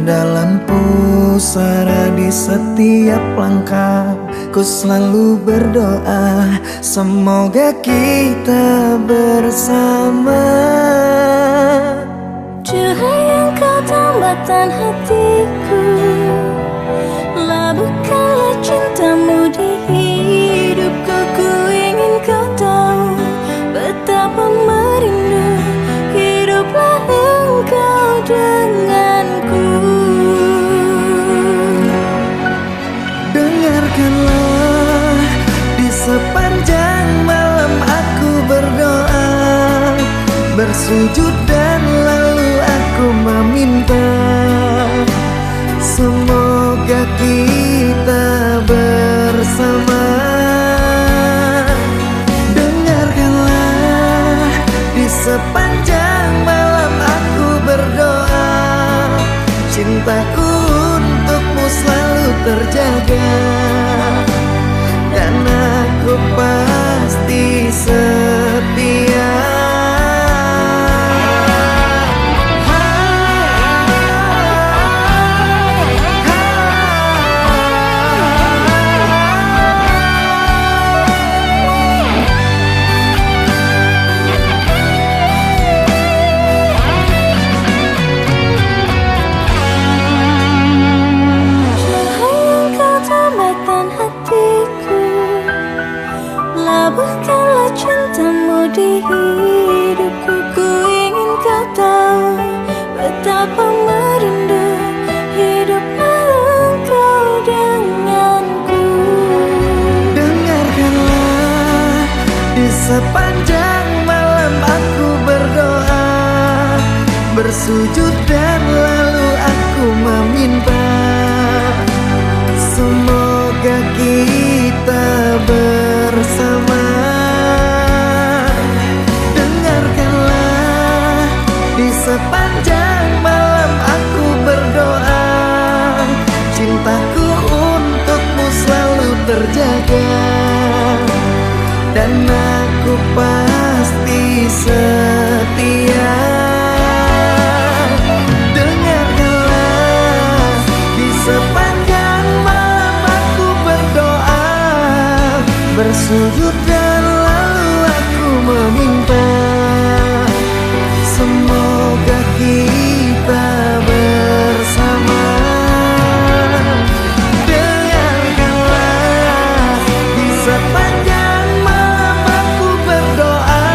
dalam pusara di setiap langkah. Ku selalu berdoa semoga kita bersama. Cahaya engkau tambatan hatiku, labuhkanlah cintamu di hidupku. Ku ingin kau tahu betapa merindu hiduplah engkau denganku. Dengarkanlah, di sepanjang malam aku berdoa, bersujud dan lalu aku meminta semoga kita bersama. Dengarkanlah, di sepanjang malam aku berdoa, cintaku untukmu selalu terjaga, dan aku pasti setia. Labuhkanlah cintamu di hidupku. Ku ingin kau tahu betapa merindu hiduplah engkau denganku. Dengarkanlah, di sepanjang malam aku berdoa, bersujud dan lalu aku meminta semoga kita bersama. Dengarkanlah, di sepanjang malam aku berdoa, cintaku untukmu selalu terjaga, dan aku pasti setia. Dengarkanlah, di sepanjang malam aku berdoa, bersujud dan lalu aku meminta semoga kita bersama. Dengarkanlah, di sepanjang malam aku berdoa,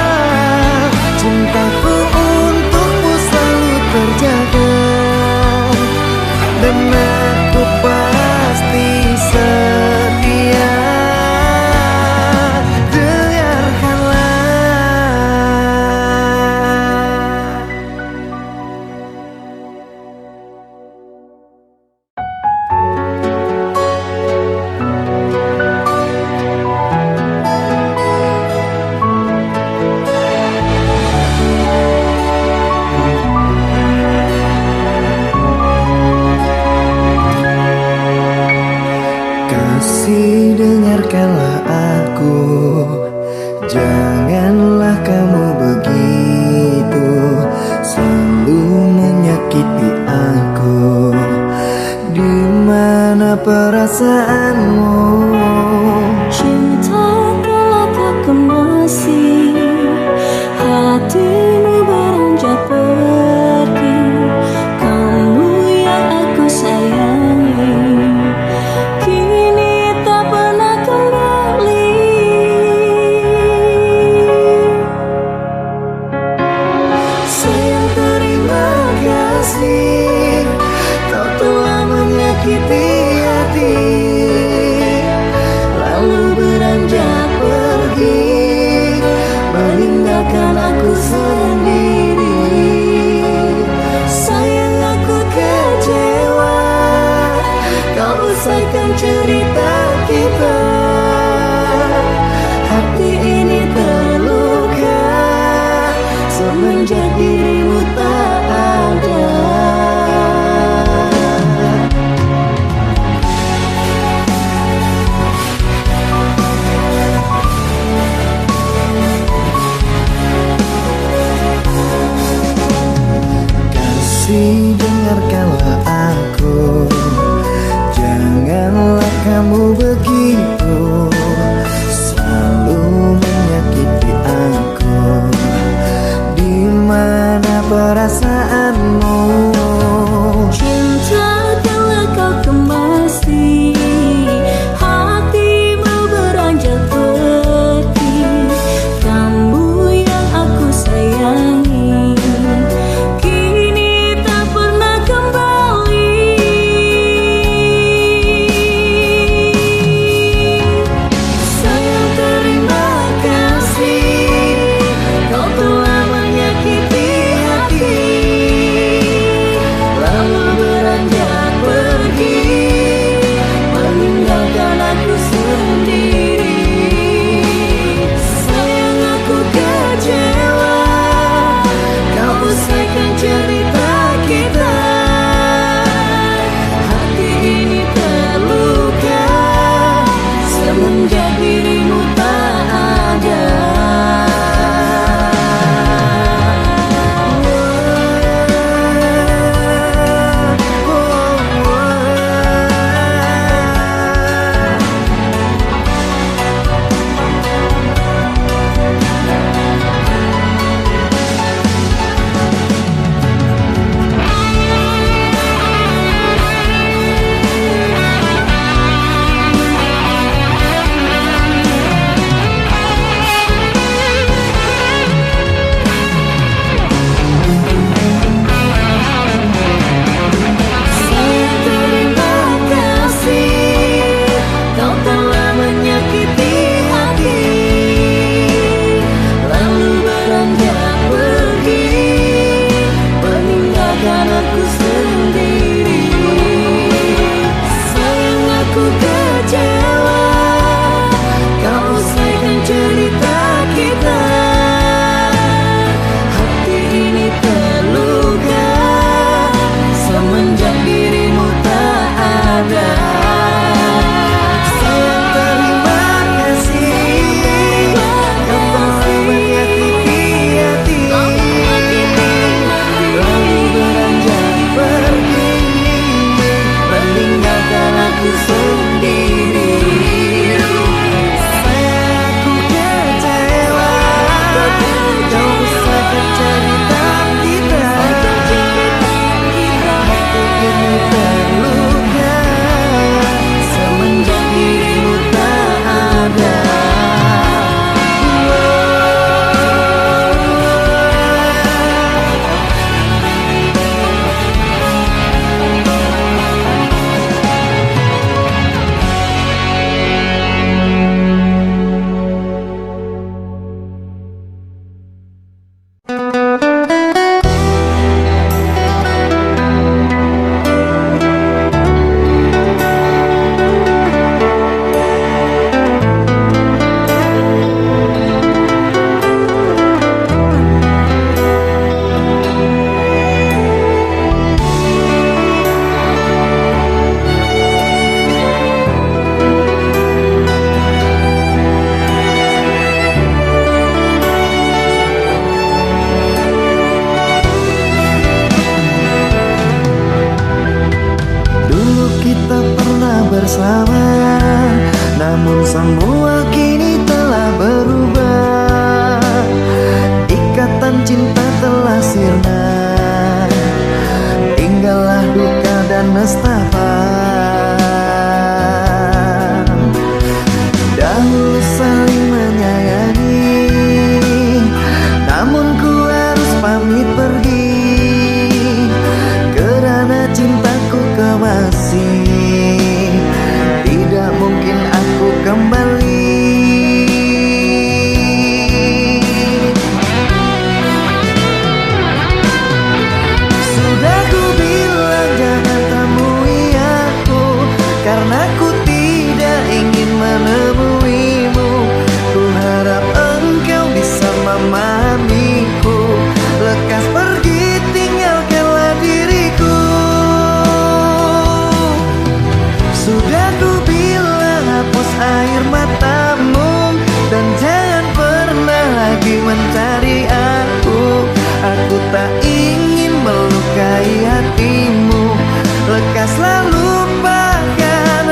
cintaku untukmu selalu terjaga, dan aku pasti setia. Kasih, dengarkanlah aku, janganlah kamu begitu selalu menyakiti aku. Di mana perasaanmu? Cinta telah tak kemasi, hatimu beranjak pergi. Kamu yang aku sayangi kini tak pernah kembali. Sayang, terima kasih, kau telah menyakiti hati, lalu beranjak pergi, meninggalkan aku sendiri. Sayang, aku kecewa, kau usaikan cerita kita. Hati ini terluka semenjak dirimu tak ada. Kasih, dengarkanlah aku, Janganlah kamu begitu, selalu menyakiti aku. Di mana perasaanmu? Cinta telah kau kemasi, hatimu beranjak pergi. Kamu yang aku sayangi, kini tak pernah kembali. Sayang, terima kasih, kau telah menyakiti hati, lalu beranjak pergi, meninggalkan aku sendiri. Sayang, aku kecewa, kau usaikan cerita kita. Hati ini terluka semenjak dirimu tak ada. Terima kasih, kau telah menyakiti hati, lalu beranjak pergi, meninggalkan aku sendiri. Sayang, aku kecewa, kau usaikan cerita kita. Hati ini terluka semenjak dirimu tak ada. Sayang, terima kasih, kau telah menyakiti hati, lalu beranjak pergi, meninggalkan aku sendiri. Sayang, aku kecewa, kau usahkan cerita kita. Hati ini terluka semenjak dirimu tak ada. Dulu kita pernah bersama, namun semua kini telah berubah. Ikatan cinta telah sirna, tinggallah duka dan nestapa. Dahulu saling menyayangi, namun ku harus pamit pergi, kerana cintaku kemasi, tidak mungkin aku kembali. Sudah ku bilang jangan temui aku, karena ku tidak ingin menemuimu. Ku harap engkau bisa memahamiku, lekas pergi, tinggalkanlah diriku. Sudah ku bilang hapus air matamu, dan jangan pernah lagi mencari aku. Aku tak ingin melukai hatimu, lekaslah lupakan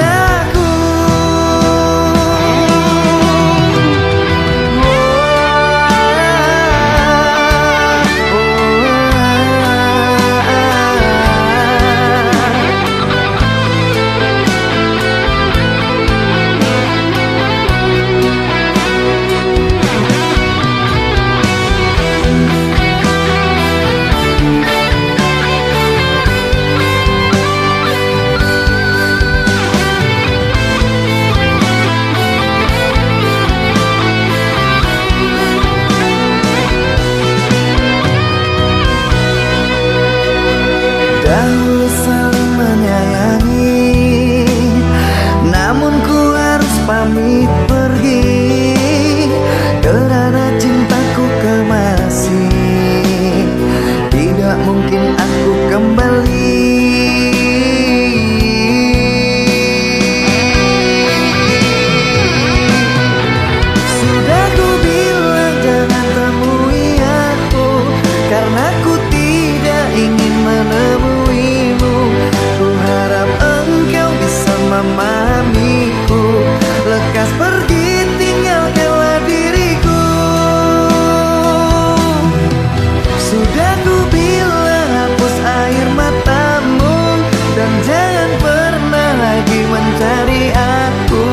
mencari aku.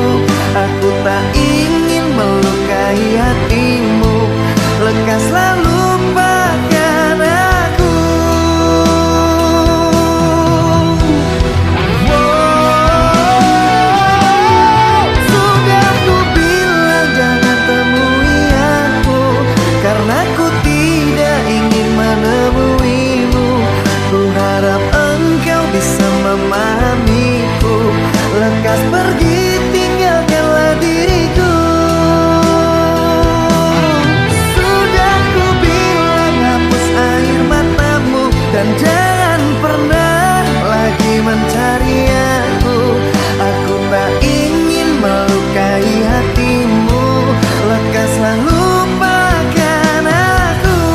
Aku tak ingin melukai hatimu, lekaslah lupakan aku. Sudah ku bilang jangan temui aku, karena ku tidak ingin menemuimu. Ku harap engkau bisa memahamiku, lekas pergi tinggalkanlah diriku. Sudah ku bilang hapus air matamu, dan jangan pernah lagi mencari aku. Aku tak ingin melukai hatimu, lekaslah lupakan aku.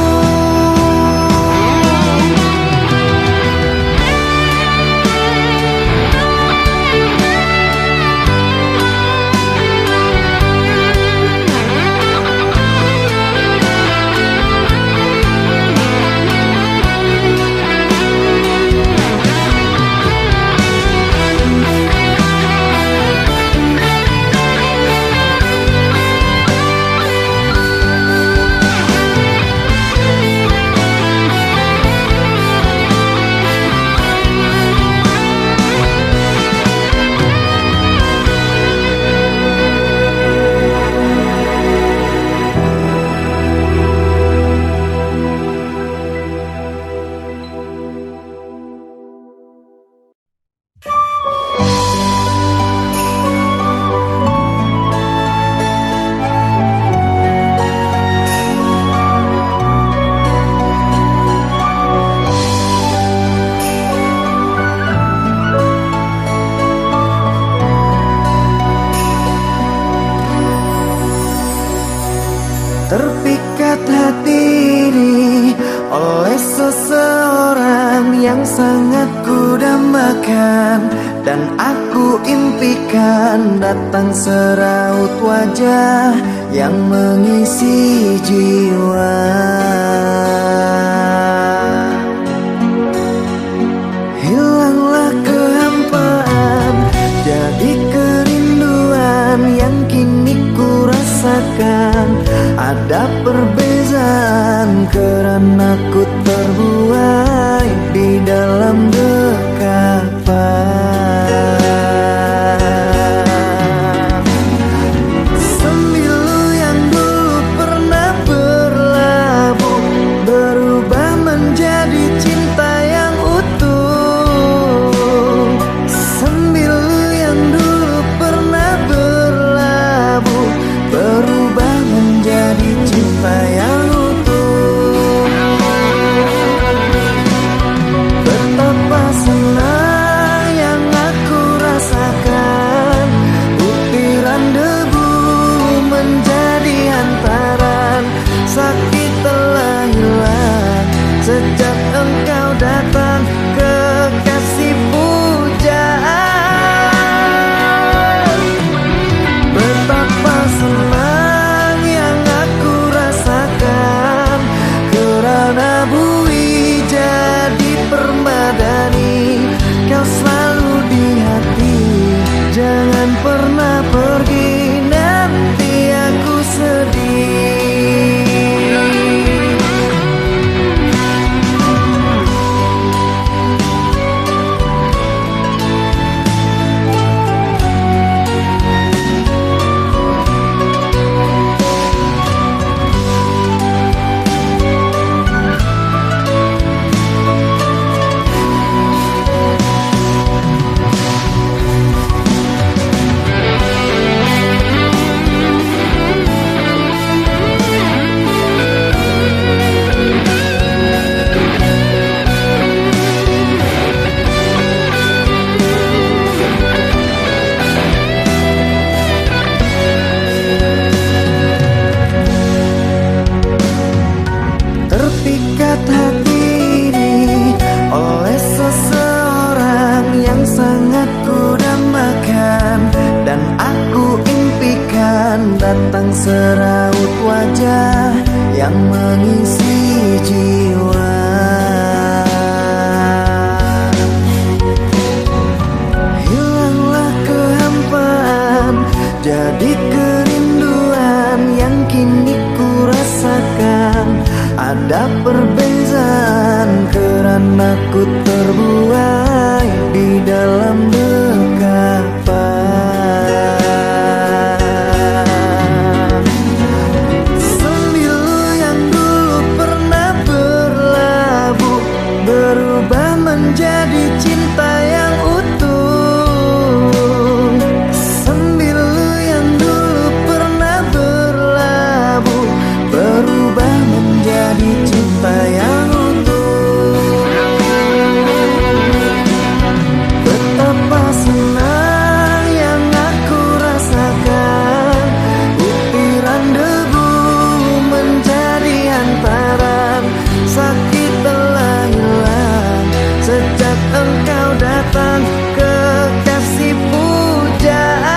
Terpikat hati ini oleh seseorang yang sangat kudambakan, dan aku impikan datang seraut wajah yang mengisi jiwa. Hilanglah kehampaan, jadi kerinduan yang kini ku rasakan. Ada perbezaan karena ku terbuai di dalam dekapan. Sembilu yang dulu pernah berlabuh berubah menjadi cinta yang utuh. Sembilu yang dulu pernah berlabuh berubah menjadi cinta yang utuh. Betapa senang yang aku rasakan, butiran debu menjadi hantaran. Sakit telah hilang sejak engkau datang, kekasih pujaan. Betapa senang yang aku rasakan, kerana bui jadi permadani. Kau selalu di hati, jangan pernah pergi, nanti aku sedih. Terpikat hati ini oleh seseorang yang sangat kudambakan, dan aku impikan datang seraut wajah yang mengisi jiwa. Hilanglah kehampaan jadi kerinduan yang kini ku rasakan. Ada perbezaan karena ku terbuai di dalam dekapan. Sembilu yang dulu pernah berlabuh berubah menjadi cinta yang utuh. Sembilu yang dulu pernah berlabuh berubah menjadi cinta yang utuh. Betapa senang yang aku rasakan, butiran debu menjadi hantaran. Sakit telah hilang sejak engkau datang, kekasih pujaan.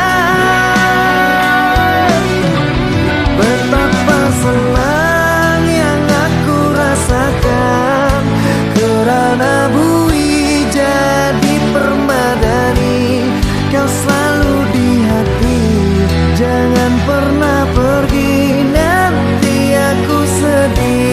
Betapa senang yang aku rasakan kerana bui jadi permadani. Kau selalu di hati, jangan pernah pergi, nanti aku sedih.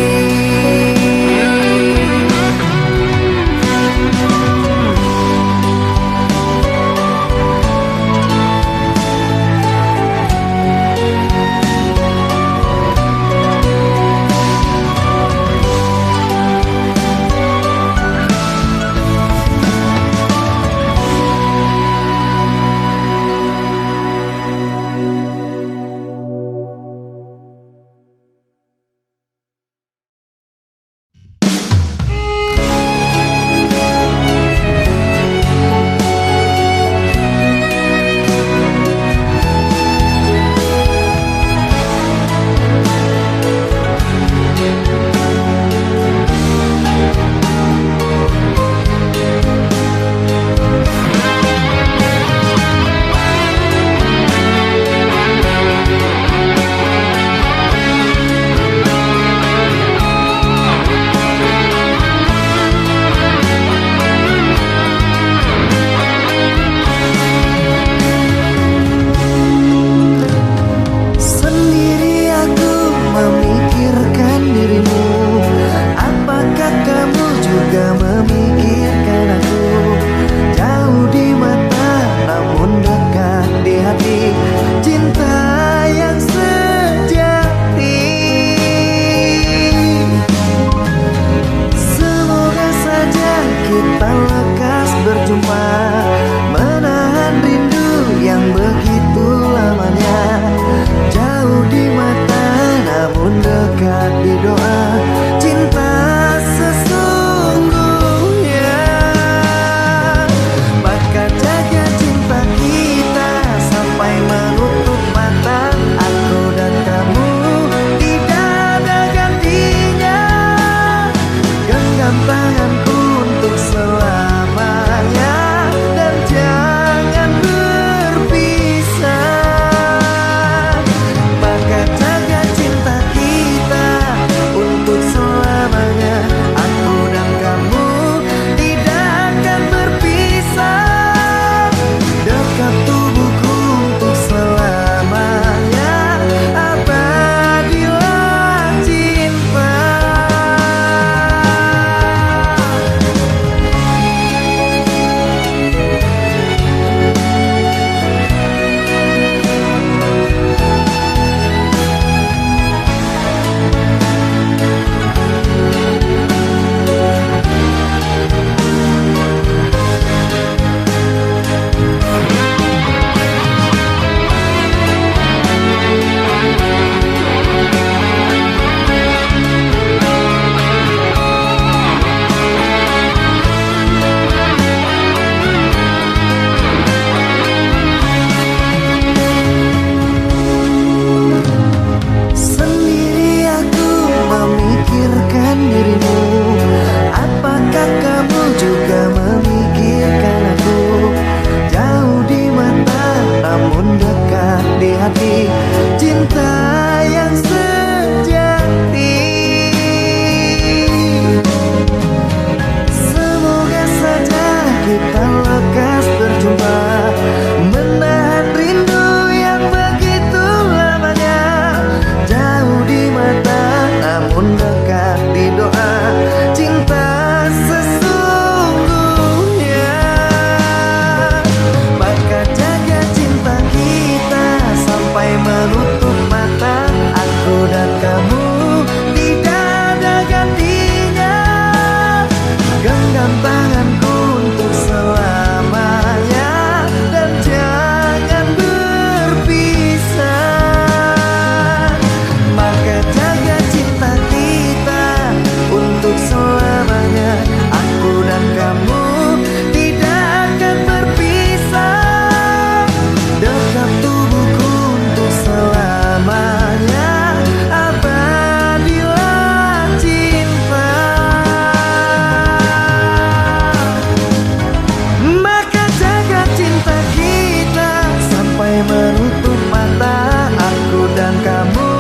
Sendiri aku memikirkan dirimu, apakah kamu juga memikirkan aku? Jauh di mata namun dekat di hati, cinta yang sejati. Semoga saja kita lekas berjumpa, menahan rindu yang begitu lamanya. Jauh di mata namun dekat di doa, cinta sesungguhnya. Maka jaga cinta kita sampai menutup mata. Aku dan kamu tidak ada gantinya. Genggam tanganku untuk selamanya dan jangan berpisah. Maka jaga cinta kita dekat tubuhku untuk selamanya. Abadilah cinta. Maka jaga cinta kita sampai menutup mata. Aku dan kamu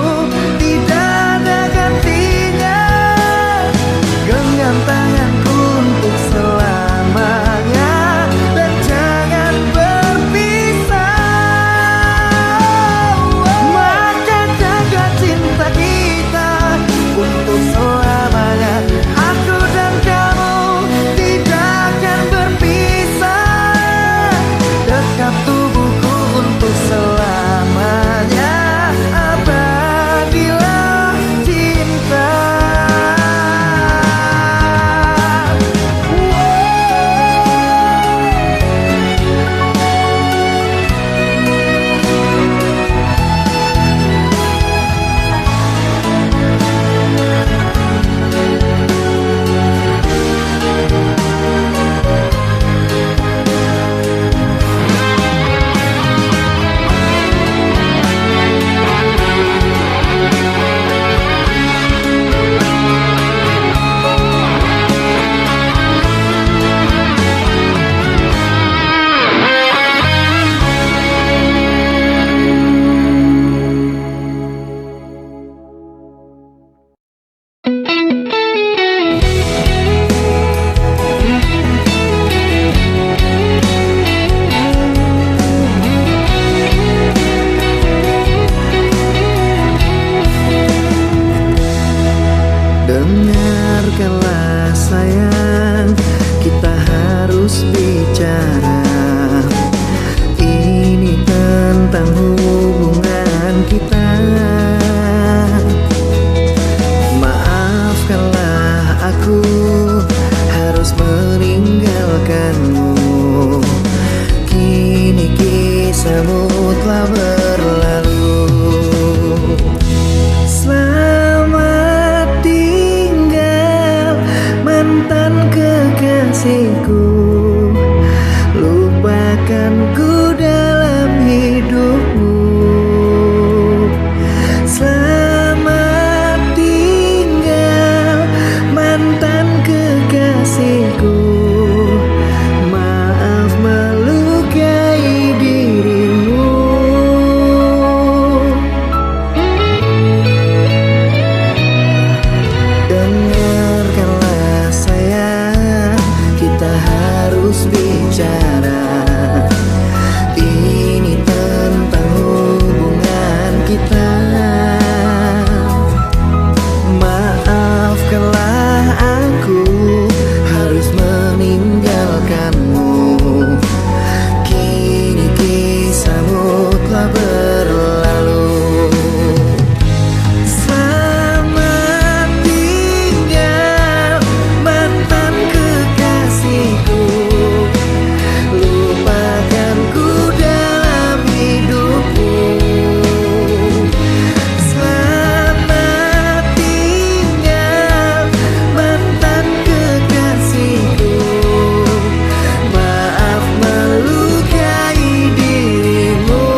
tidak ada gantinya. Genggam tanganku untuk selamanya dan jangan berpisah. Maka jaga cinta kita untuk selamanya. Aku dan kamu tidak akan berpisah. Dekat tubuhku untuk selamanya. Abadilah cinta. Dengarkanlah sayang, kita harus bicara. Ini tentang hubungan kita. Maafkanlah aku harus meninggalkanmu. Kini kisahmu telah berlalu. Selamat tinggal mantan kekasihku. Lupakanku dalam hidupmu. Selamat tinggal mantan kekasihku. Maaf melukai dirimu. Dengarkanlah sayang, kita harus bicara. Ini tentang hubungan kita. Maafkanlah aku harus meninggalkanmu. Kini kisahmu telah berlalu. Selamat tinggal mantan kekasihku. Lupakanku dalam hidupmu. Selamat tinggal mantan kekasihku. Maaf melukai dirimu.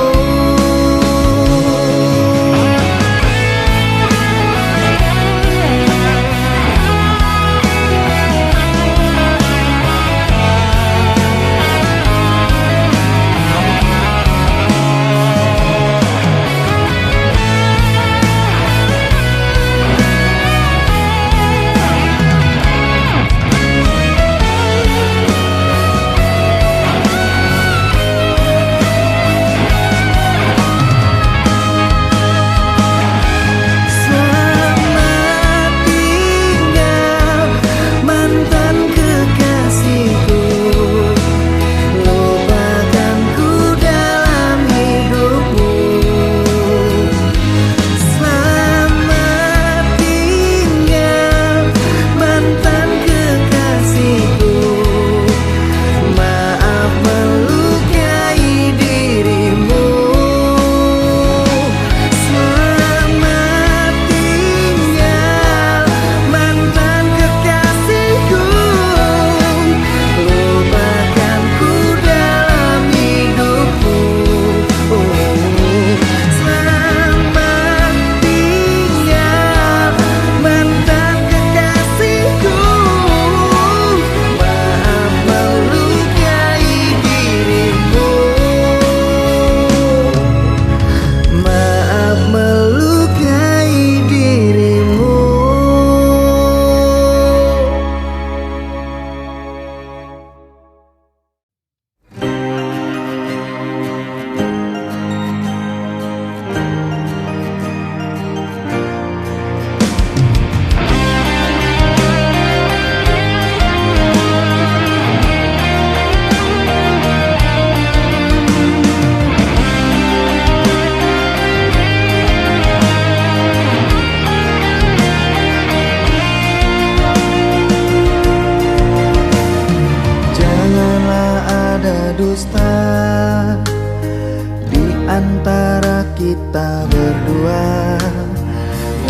antara kita berdua.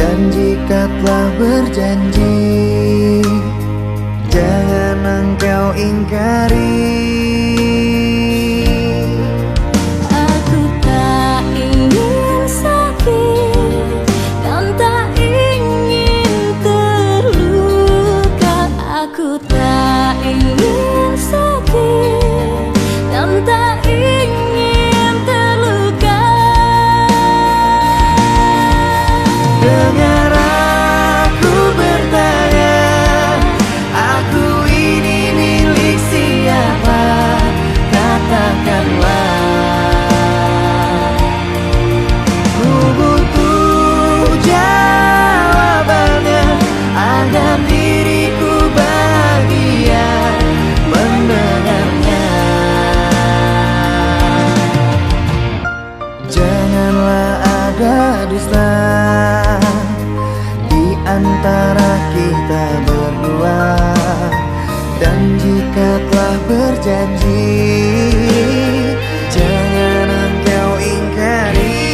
Dan jika telah berjanji, jangan engkau ingkari. Aku tak ingin sakit dan tak ingin terluka. Aku tak ingin sakit dan tak ingin terluka. Dengar aku bertanya, aku ini milik siapa? Katakanlah. Ku butuh jawabannya agar diriku bahagia mendengarnya. Janganlah ada dusta di antara kita berdua. Dan jika telah berjanji, jangan engkau ingkari.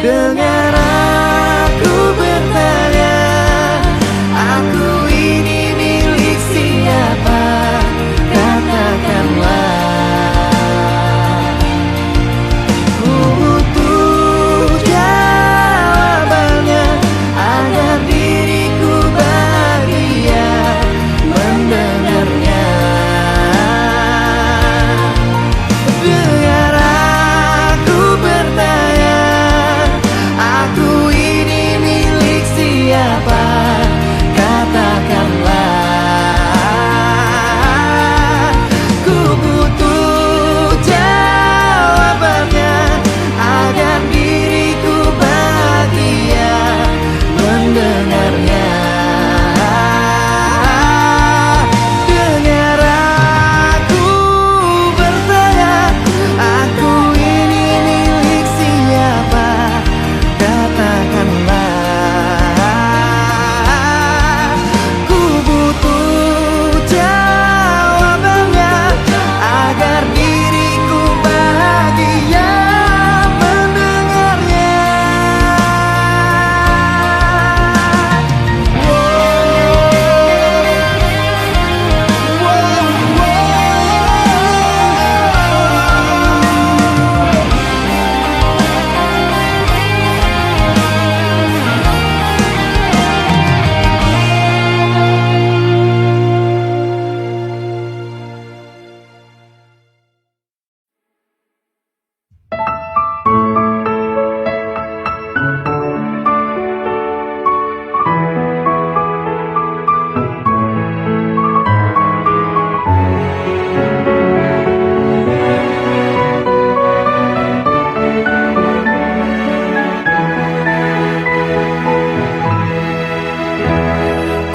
Dengar aku bertanya, aku ini milik siapa? Katakanlah. Ku butuh jawabannya agar diriku bahagia mendengarnya. Dengar aku bertanya, aku ini milik siapa? Katakanlah. Ku butuh jawabannya agar diriku bahagia mendengarnya. Dengar aku bertanya, aku ini milik siapa? Katakanlah. Ku butuh jawabannya agar diriku bahagia mendengarnya.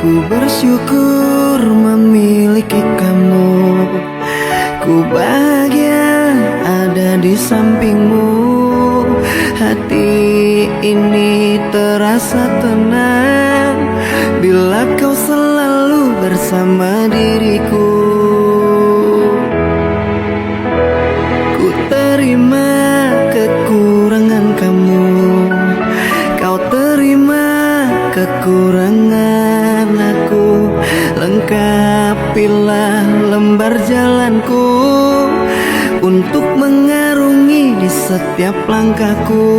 Ku bersyukur memiliki kamu. Ku bahagia ada di sampingmu. Hati ini terasa tenang bila kau selalu bersama diriku. Ku terima kekurangan kamu, kau terima kekurangan aku. Lengkapilah lembar jalanku untuk mengarungi di setiap langkahku.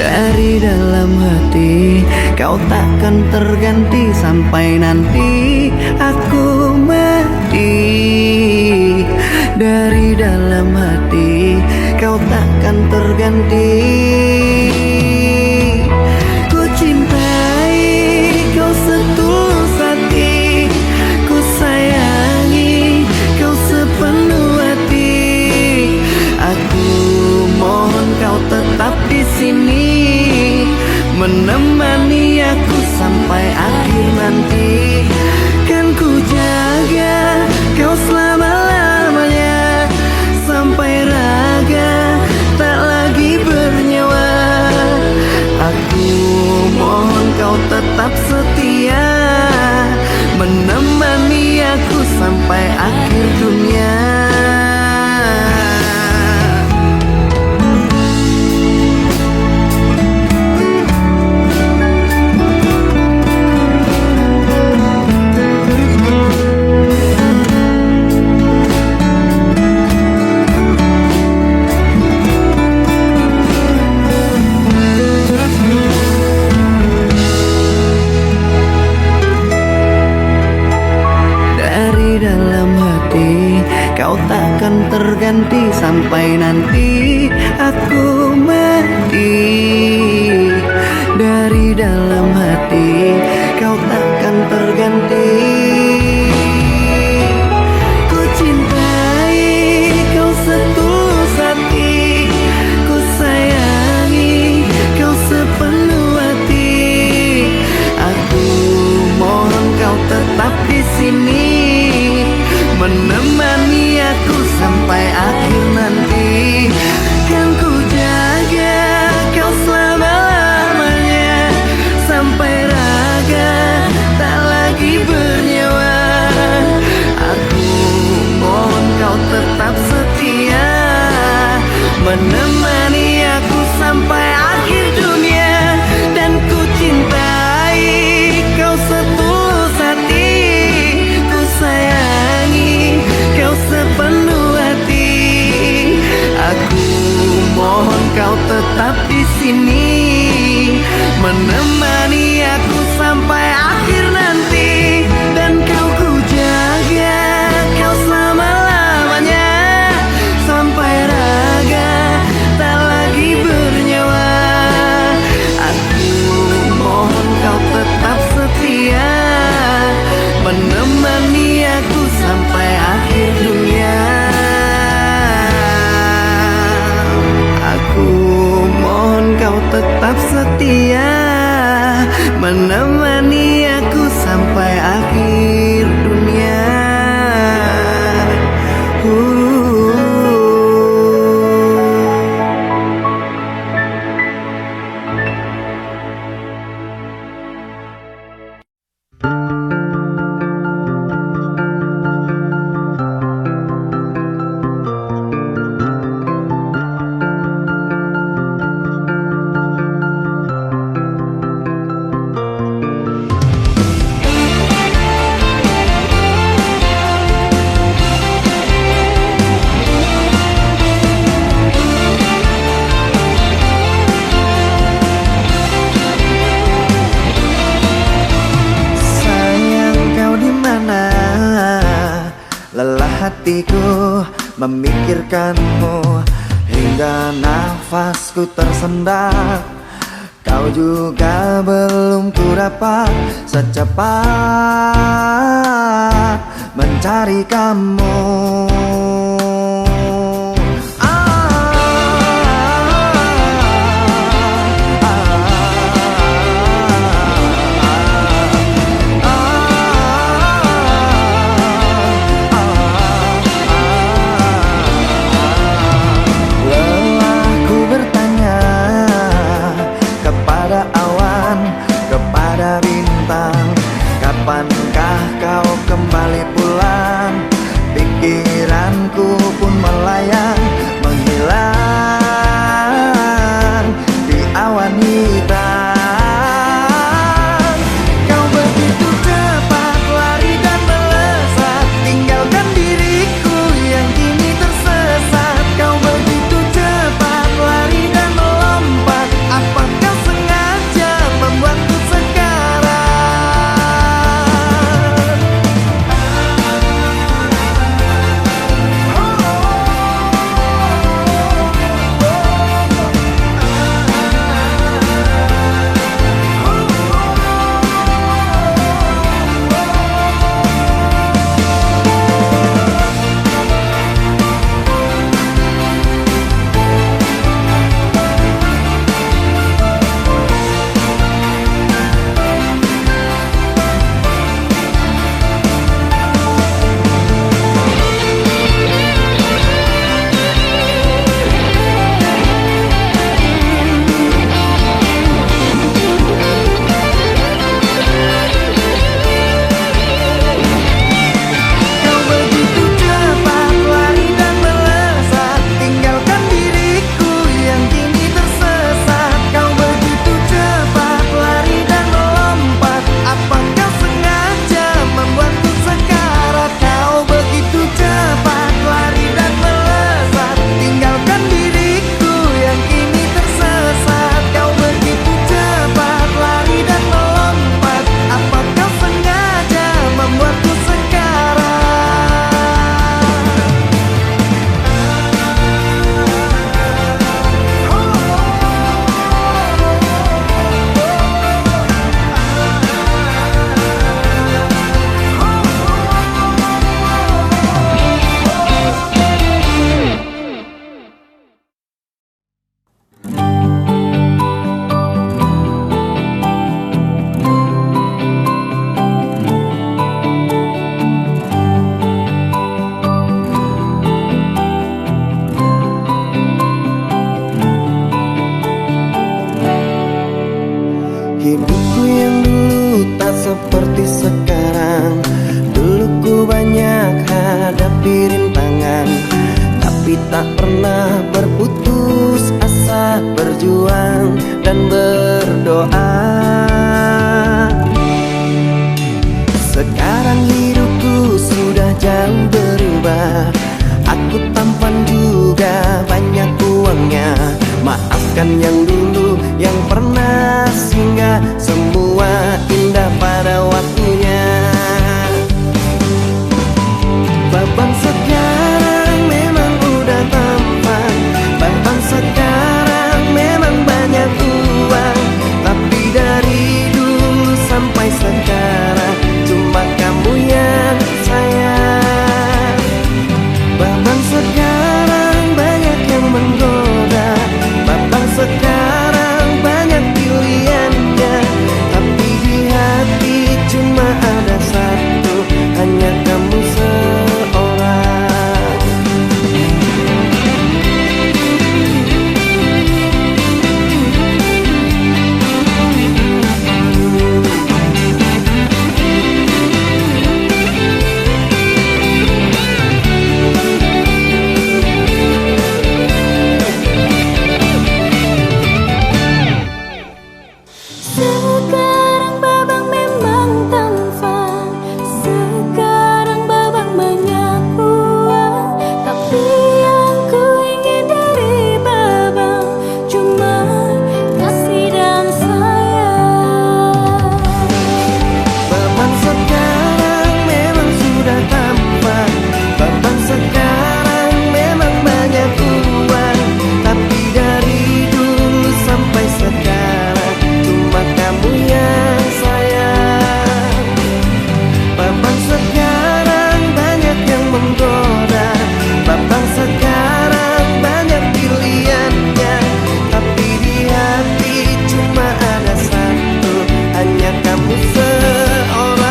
Dari dalam hati kau takkan terganti sampai nanti aku mati. Dari dalam hati kau kau takkan terganti. Ku cintai kau setulus hati, ku sayangi kau sepenuh hati. Aku mohon kau tetap di sini, menemani aku sampai akhir nanti. Kan ku jaga kau selama-lamanya, sampai raga tak lagi bernyawa. Aku mohon kau tetap setia, menemani aku sampai akhir dunia. Dalam hati kau takkan terganti sampai nanti aku mati. Dari dalam hati kau takkan terganti. Ku cintai kau setulus hati, ku sayangi kau sepenuh hati. Aku mohon kau tetap di sini, menemani aku sampai akhir nanti. Kan ku jaga kau selama-lamanya, sampai raga tak lagi bernyawa. Aku mohon kau tetap setia, menemani aku sampai akhir dunia. Dan ku cintai kau setulus hati, ku sayangi kau sepenuh hati. Aku mohon kau tetap di sini, menemani aku sampai akhir nanti. Dan kau ku jaga kau selama-lamanya, sampai raga tak lagi bernyawa. Aku mohon kau tetap setia, menemani aku sampai akhir dunia. Aku mohon kau tetap setia, menemani aku sampai akhir dunia. Lelah hatiku memikirkanmu, hingga nafasku tersendat. Kau juga belum ku dapat secepat mencari kamu. Kapankah kau kembali pulang? Pikiranku seperti sekarang. Dulu ku banyak hadapi rintangan, tapi tak pernah berputus asa, berjuang dan berdoa. Sekarang hidupku sudah jauh berubah. Aku tampan juga banyak uangnya. Maafkan yang dulu yang pernah singgah, semua indah pada waktunya. Babang sekarang memang udah tampan, babang sekarang memang banyak uang, tapi dari dulu sampai sekarang cuma kamu yang sayang. Babang sekarang banyak yang menggoda, babang sekarang banyak pilihannya, tapi di hati cuma ada satu, hanya kamu seorang. Sekarang babang memang tampan, sekarang babang banyak uang, tapi yang ku ingin dari babang cuma kasih dan sayang. Babang sekarang memang sudah tampan, babang sekarang memang banyak uang, tapi dari dulu sampai sekarang cuma kamu yang sayang. Babang sekarang banyak yang menggoda, babang sekarang banyak pilihannya, tapi di hati cuma ada satu, hanya kamu seorang.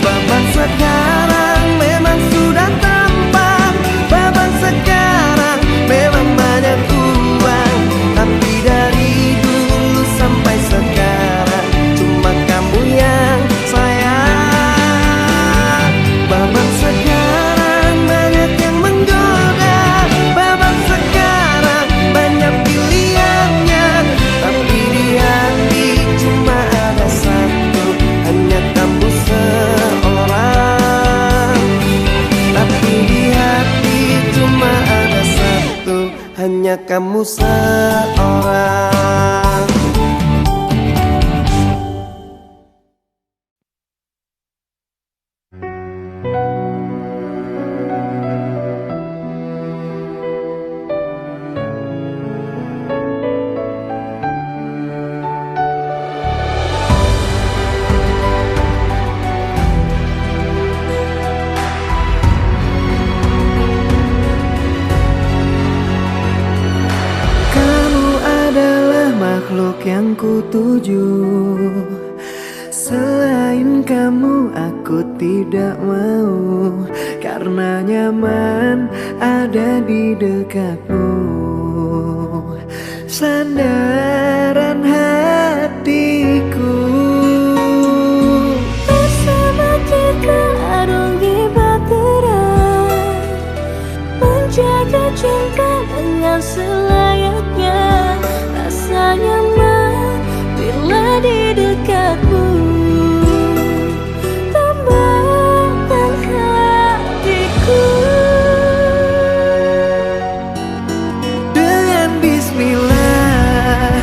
Babang sekarang memang sudah tampan, babang sekarang memang banyak uang, tapi dari dulu sampai sekarang cuma kamu yang sayang. Babang sekarang banyak yang menggoda, babang sekarang banyak pilihannya, tapi di hati cuma ada satu, hanya kamu seorang. Tapi di hati cuma ada satu, hanya kamu seorang. Kamu adalah makhluk yang kutuju. Selain kamu aku tidak mau, karena nyaman ada di dekatmu. Sandaran hatiku. Bersama kita arungi bahtera, menjaga cinta dengan selayaknya. Rasa nyaman bila di dekatmu, tambahkan hatiku. Dengan bismillah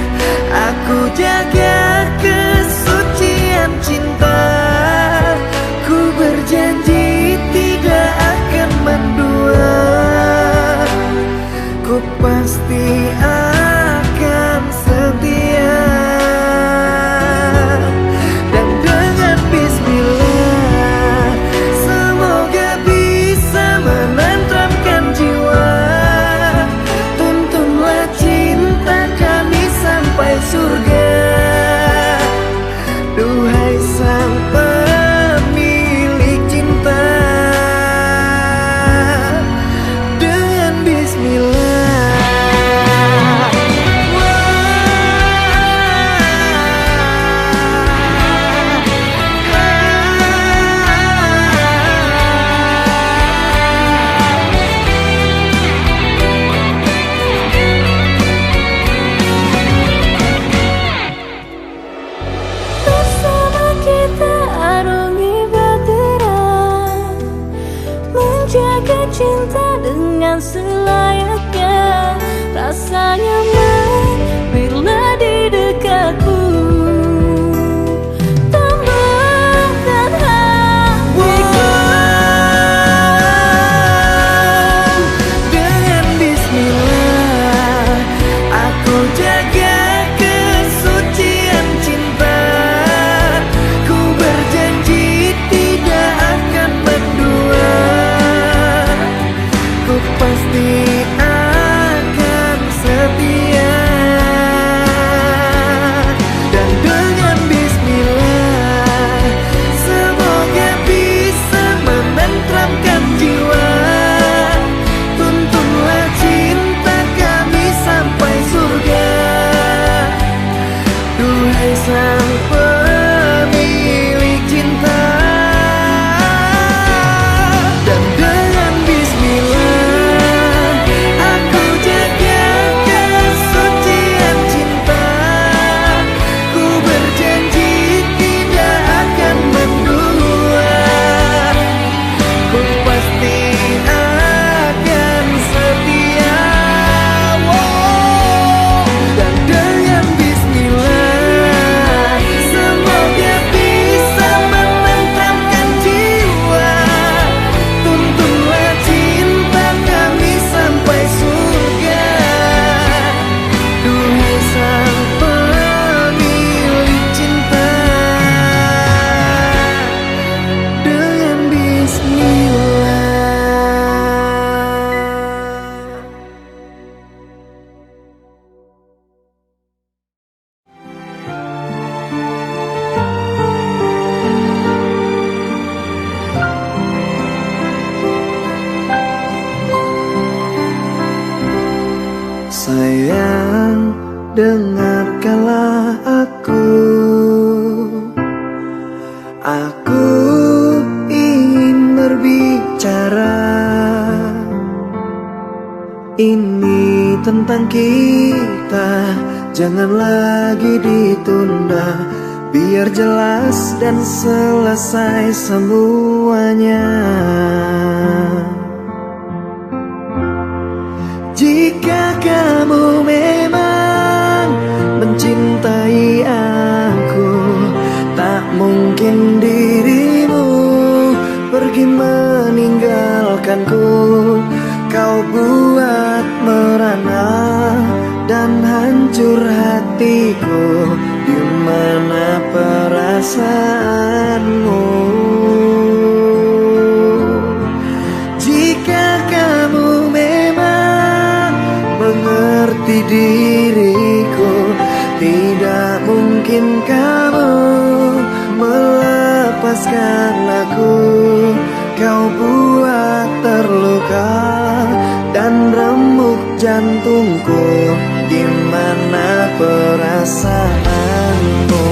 dengarkanlah aku. Aku ingin berbicara. Ini tentang kita, jangan lagi ditunda. Biar jelas dan selesai semuanya. Jika kamu memang mencintai aku, tak mungkin dirimu pergi meninggalkanku. Kau buat merana dan hancur hatiku. Di mana perasaanmu? Jika kamu memang mengerti diriku, tidak mungkin kamu melepaskan aku. Kau buat terluka dan remuk jantungku. Di mana perasaanmu?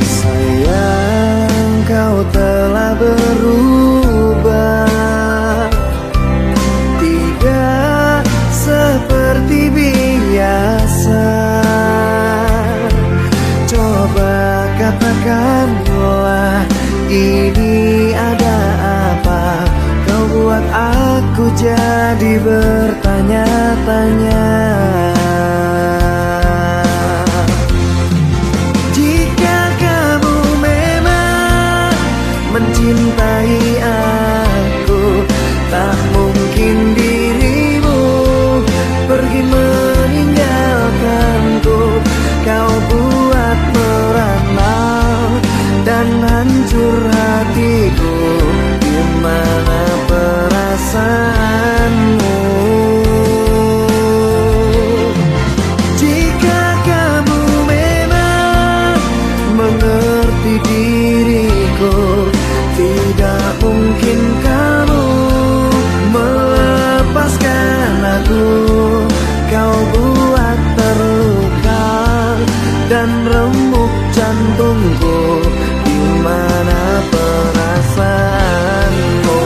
Sayang, kau telah berubah, tidak seperti biasa. Coba katakanlah, ini ada apa? Kau buat aku jadi bertanya-tanya. Jika kamu memang mencintai aku, tak mungkin dirimu pergi meninggalkanku. Kau buat merana dan hancur hatiku. Di mana perasaanmu? Jika kamu memang mengerti diriku, tidak mungkin kamu melepaskan aku. Kau buat terluka dan remuk jantungku. Di mana perasaanmu?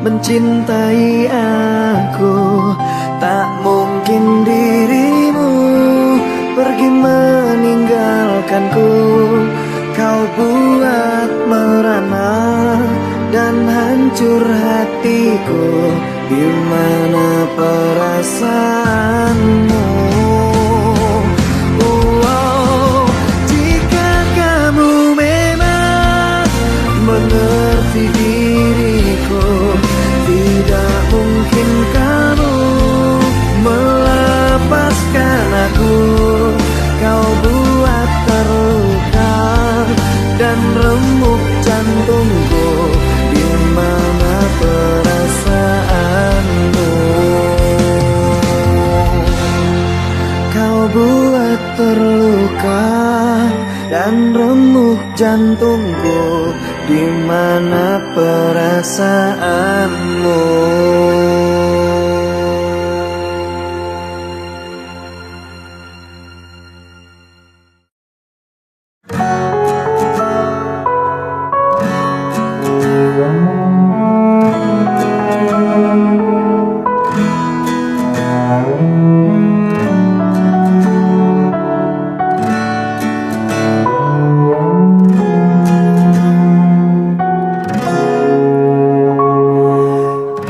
Mencintai aku, tak mungkin dirimu pergi meninggalkanku. Kau buat merana dan hancur hatiku. Di mana perasaanmu? Oh, jika kamu memang mengerti diriku, tidak mungkin kamu melepaskan aku. Kau buat terluka dan remuk jantungku. Di mana perasaanmu? Kau buat terluka dan remuk jantungku. Di mana perasaanmu?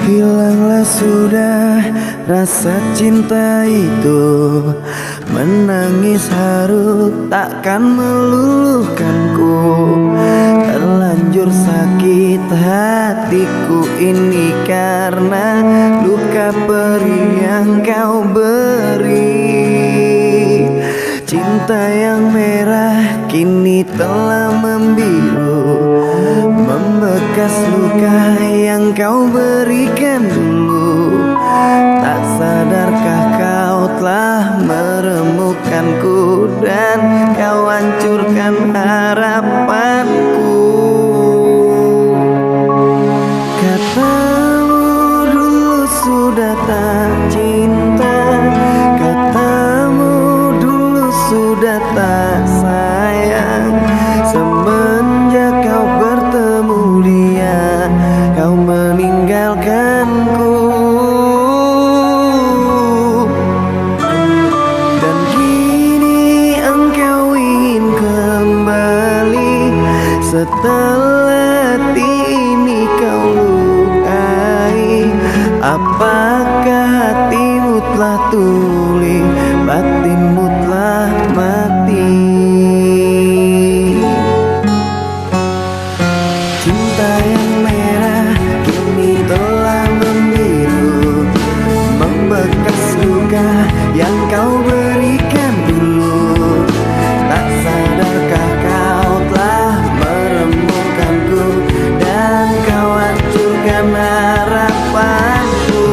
Hilang sudah rasa cinta itu menangis haru takkan meluluhkanku. Terlanjur sakit hatiku ini karena luka perih yang kau beri. Cinta yang merah kini telah membiru, membekas luka yang kau berikan dulu. Tak sadarkah kau telah meremukkanku dan kau hancurkan harapanku. Katamu dulu sudah tak cinta, katamu dulu sudah tak sayang. Semenjak kau bertemu dia, kau meninggalkanku. Dan kini engkau ingin kembali setelah ini kau lukai. Apakah hatimu telah tuli, batinmu telah mati? Cinta yang merah kini telah membiru, membekas luka yang kau berikan dulu. Tak sadarkah kau telah meremukkanku dan kau hancurkan harapanku.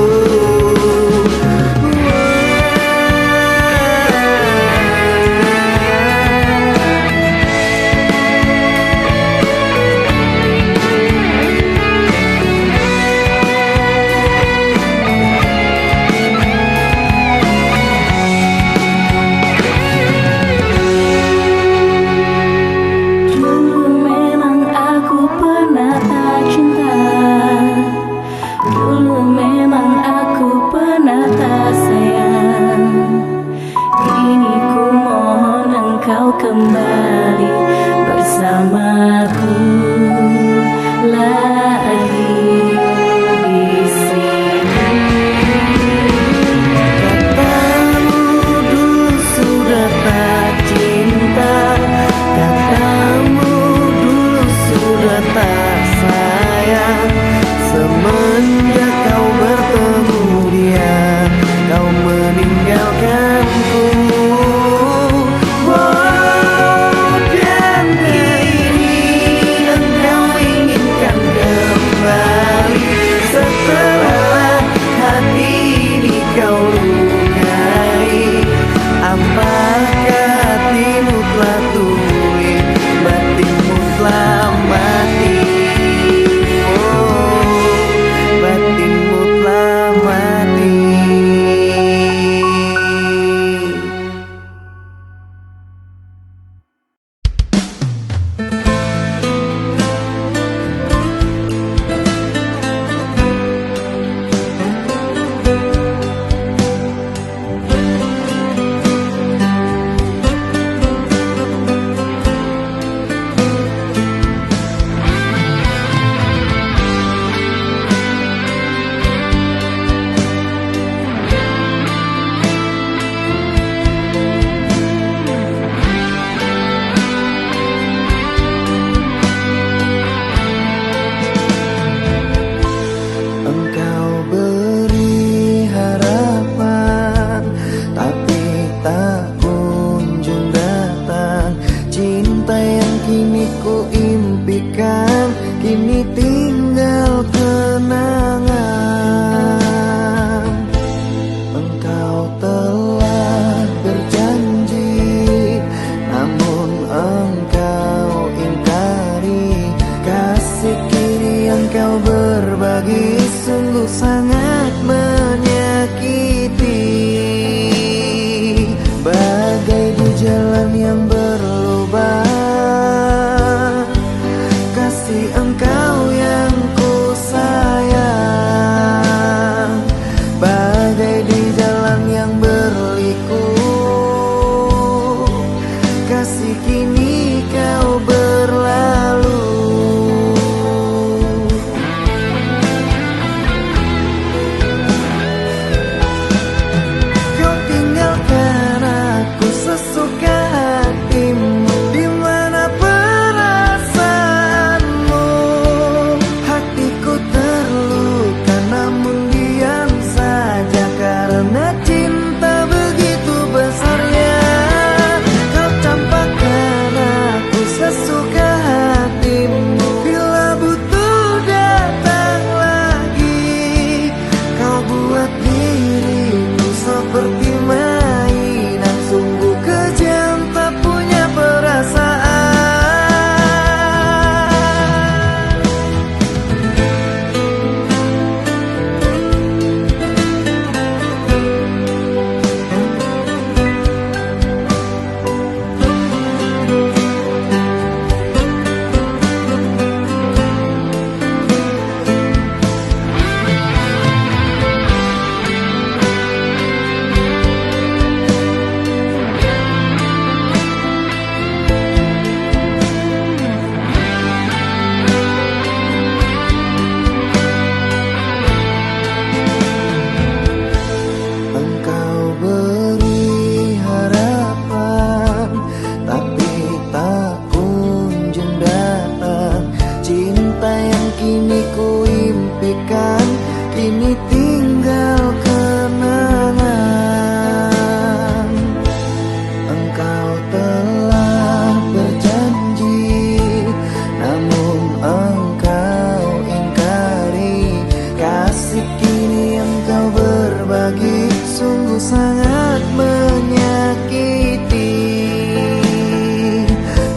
sungguh sangat menyakiti.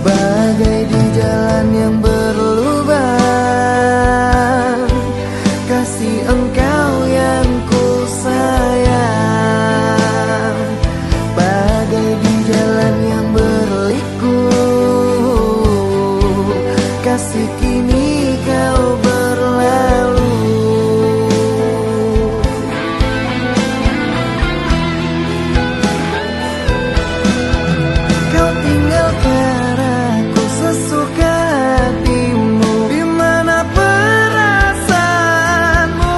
Bagai di jalan yang berlubang, kasih engkau yang ku sayang. Bagai di jalan yang berliku, kasih kini kau berlalu. Kau tinggalkan aku sesuka hatimu, di mana perasaanmu.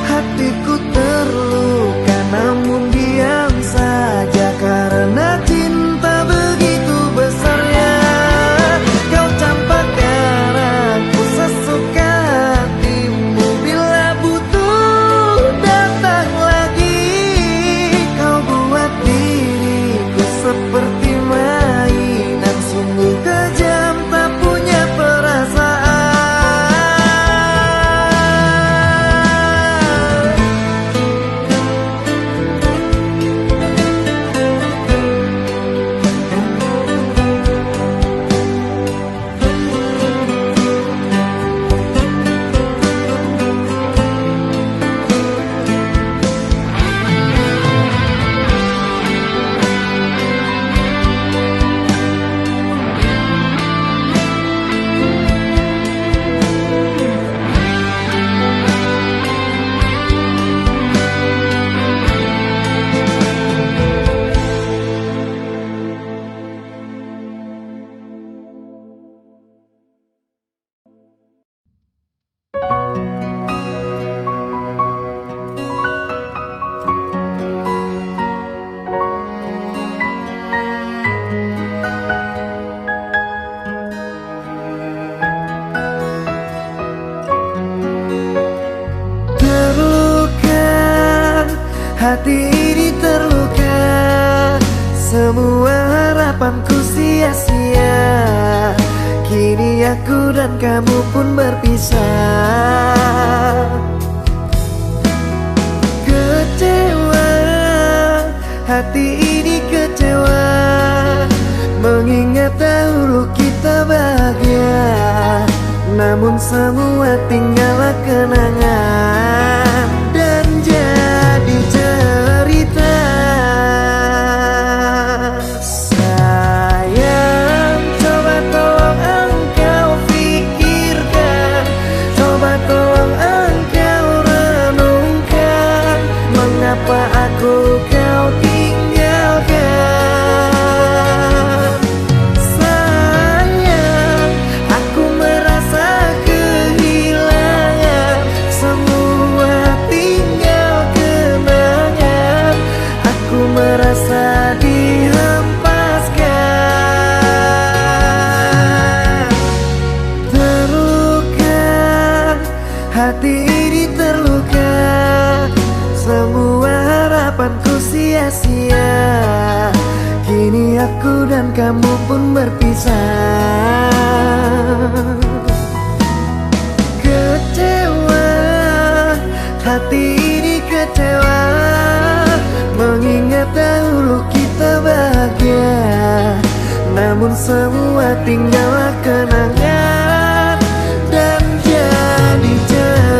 Hatiku terluka namun diam saja karena cinta begitu besarnya. Kau campakkan aku sesuka hatimu, bila butuh datang lagi. Kau buat diriku seperti mainan, sungguh kejam tak punya perasaan. Terluka, hati ini terluka, semua harapanku sia-sia. Kini aku dan kamu pun berpisah. Kecewa, hati ini kecewa, mengingat dahulu kita bahagia. Namun semua tinggallah kenangan dan jadi cerita. Sayang, coba tolong engkau pikirkan, coba tolong engkau renungkan, mengapa aku kau tinggalkan. Sayang, aku merasa kehilangan, semua tinggal kenangan. Aku merasa dihempaskan. Terluka, hati ini terluka, semua harapanku sia-sia. Kini aku dan kamu pun berpisah. Kecewa, hati ini kecewa, mengingat dahulu kita bahagia. Namun semua tinggallah kenangan dan jadi cerita.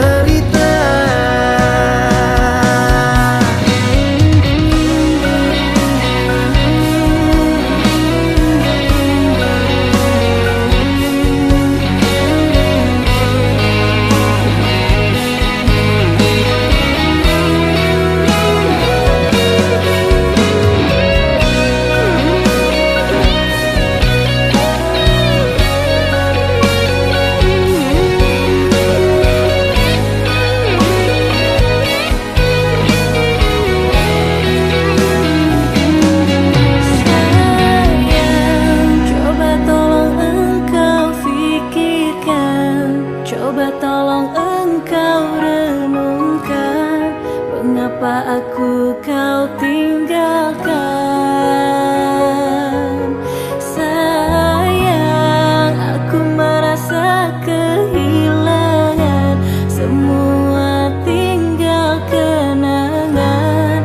Semua tinggal kenangan.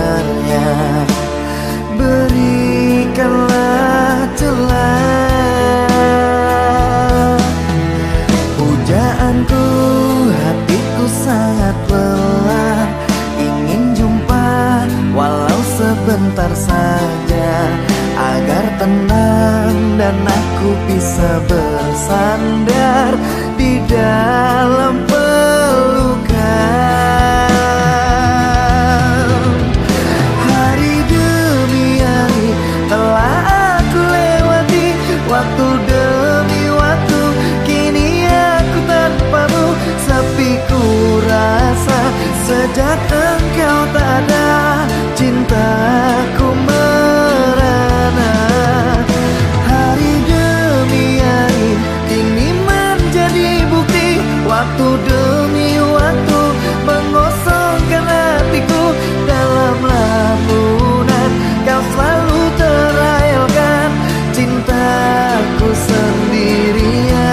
kabarnya. Berikanlah celah. Pujaanku, hatiku sangat lelah, ingin jumpa walau sebentar saja, agar tenang dan aku bisa bersandar di dalam pelukan. Hari demi hari telah aku lewati, waktu demi waktu kini aku tanpamu. Sepi ku rasa sejak engkau tak ada, cintaku merana. Hari demi hari kini menjadi bukti, waktu demi waktu mengosongkan hatiku. Dalam lamunan kau selalu terayalkan, cintaku sendirian.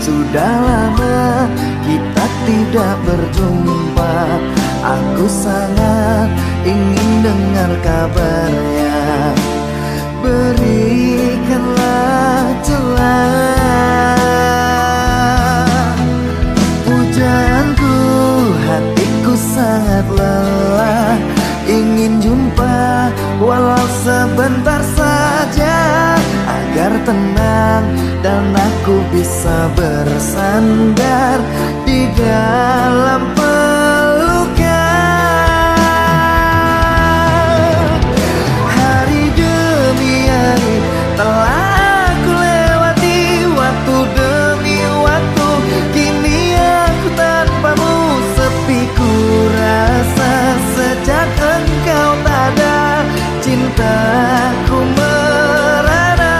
Sudah lama kita tidak berjumpa, aku sangat ingin dengar kabarnya. Berikanlah celah. Pujaanku, hatiku sangat lelah, ingin jumpa walau sebentar saja, agar tenang dan aku bisa bersandar di dalam pelukan. Hari demi hari telah aku lewati, waktu demi waktu kini aku tanpamu. Sepi ku rasa sejak engkau tak ada, cintaku merana.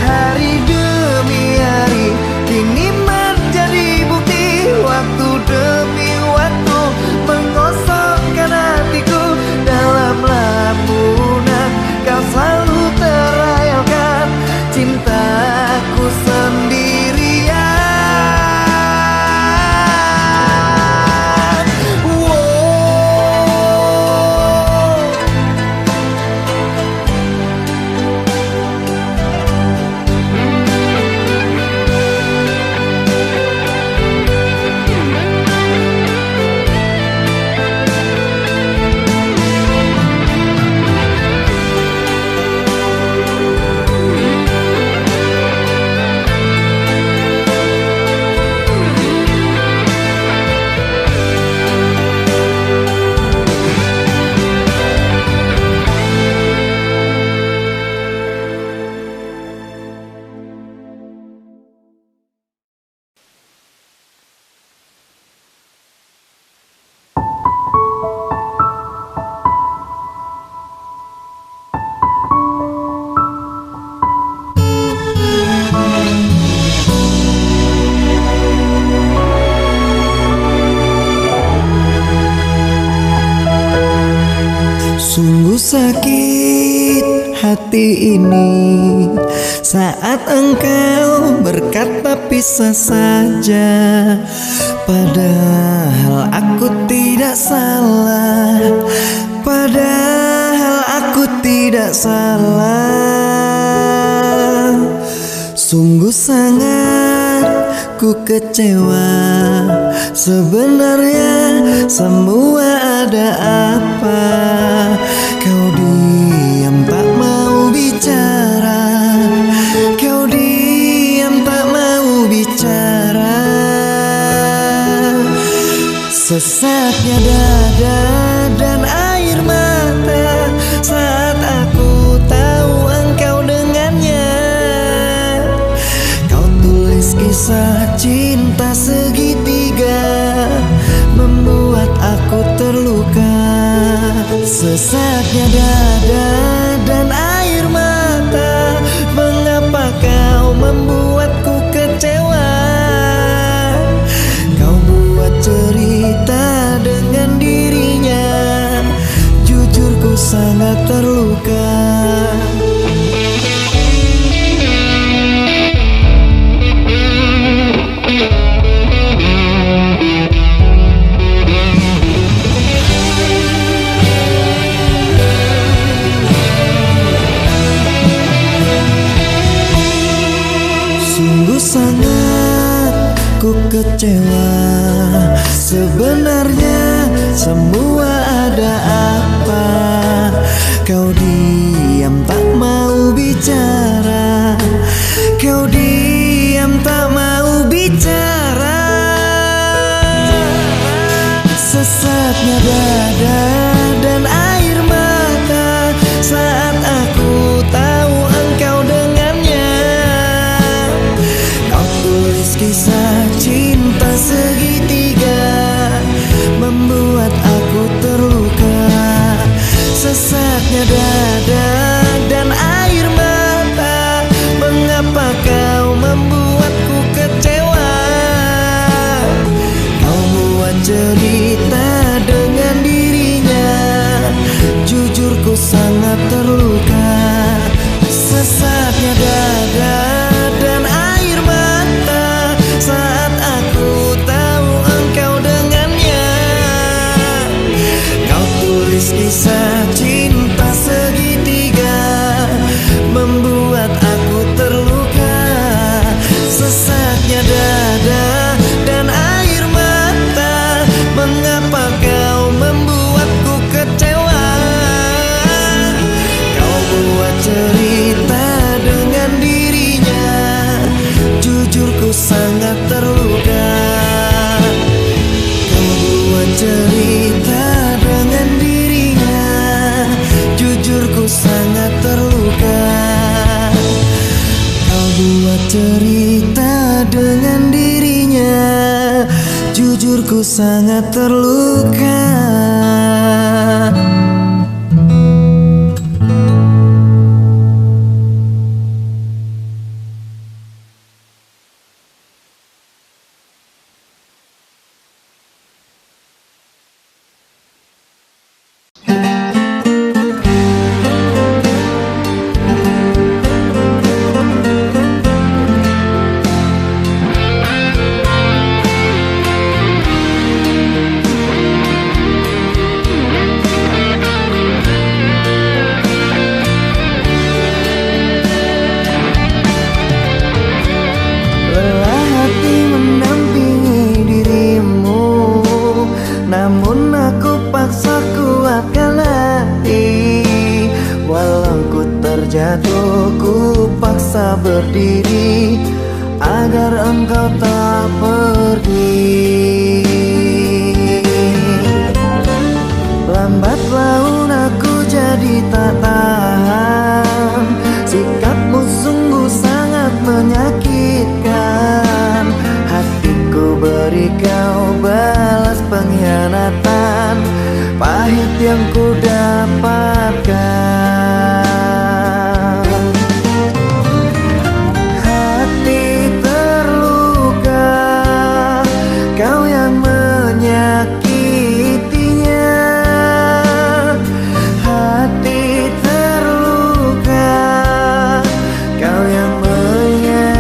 Hari demi hari kini menjadi bukti, waktu demi waktu mengosongkan hatiku. Dalam lamunan kau selalu terayalkan, cintaku sendirian. Sungguh sakit hati ini saat engkau berkata pisah saja, padahal aku tidak salah, padahal aku tidak salah. Sungguh sangat ku kecewa, sebenarnya semua ada apa? Kau diam tak mau bicara, kau diam tak mau bicara. Sesaknya dada Sesaknya dada dan air mata, mengapa kau membuatku kecewa? Kau buat cerita dengan dirinya, jujur ku sangat terluka. Sungguh sangat ku kecewa. Sebenarnya semua ada apa? Kau diam tak mau bicara, kau diam tak mau bicara. Sesaknya dada dan air mata saat aku tahu engkau dengannya. Kau tulis kisah cinta segitiga, membuat aku terluka. Sesaknya dada dan air mata, mengapa kau membuatku kecewa? Kau buat cerita dengan dirinya, jujur ku sangat terluka. Sesaknya dada dan air mata saat aku tahu engkau dengannya. Kau tulis kisah cinta segitiga, membuat aku terluka. Sesaknya dada dan air mata, mengapa kau membuatku kecewa? Kau buat cerita dengan dirinya, jujur ku sangat terluka. Kau buat cerita dengan dirinya, jujur ku sangat terluka. Kau buat cerita dengan dirinya, jujur ku sangat terluka. Namun aku paksa kuatkan hati. Walau ku terjatuh, ku paksa berdiri agar engkau tak pergi. Lambat laun aku jadi tak tahan, sikapmu sungguh sangat menyakitkan. Hatiku beri kau balas pengkhianatan pahit yang ku dapatkan. Hati terluka, kau yang menyakitinya. Hati terluka, kau yang menyakitinya.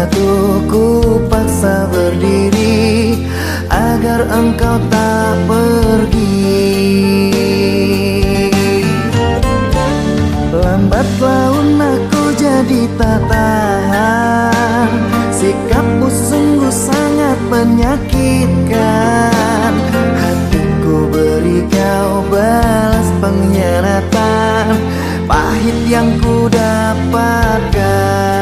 jatuh ku paksa berdiri agar engkau tak pergi. Lambat laun aku jadi tak tahan, sikapmu sungguh sangat menyakitkan. Hatiku beri kau balas pengkhianatan, pahit yang ku dapatkan.